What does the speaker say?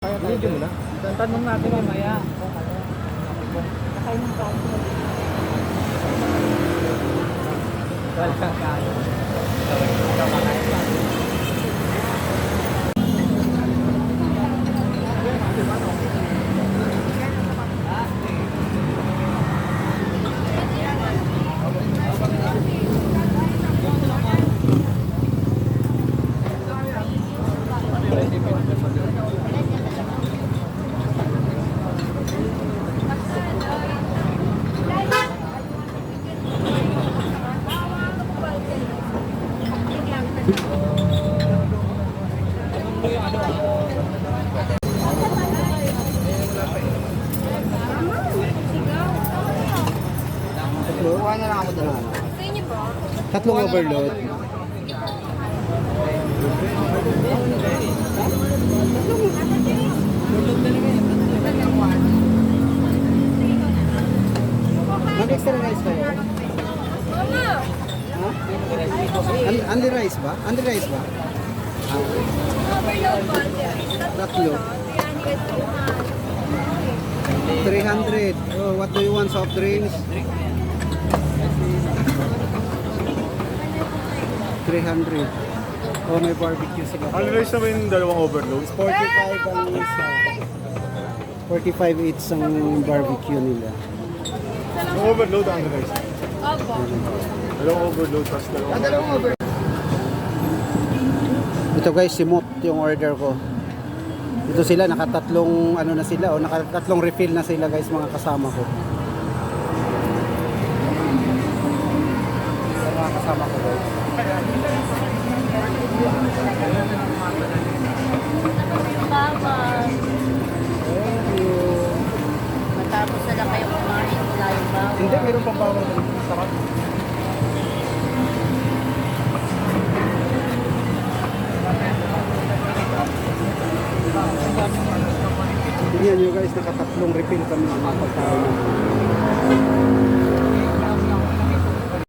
Video mo na. Tanong natin mamaya. Kakain ng kain. Wala kang kain. Kuha na lang ako dalawa. Sa inyo po? Tatlong overload. Mag-extra rice kayo? Mama! Ha? Only rice ba? Only rice ba? Overload po. Tatlo. 300. Oh, what do you want? Soft drinks? 300. Oh, may barbecue sila. Ano rice naman yung dalawang overload? 45 ang isa. 45 each ang barbecue nila. Yung overload ang rice. Opo. Dalawang overload plus dalawang overload. Ito guys, simot yung order ko. Ito sila, nakatatlong ano na sila, o nakatatlong refill na sila guys, mga kasama ko. Mga kasama ko guys. Mama. Thank you. Matapos na lang kayo kumain. Wala yung bawa. Hindi, mayroon pang bawang na sarap. Tingnan nyo guys, nakatatlong refill kami ng mga pagkain.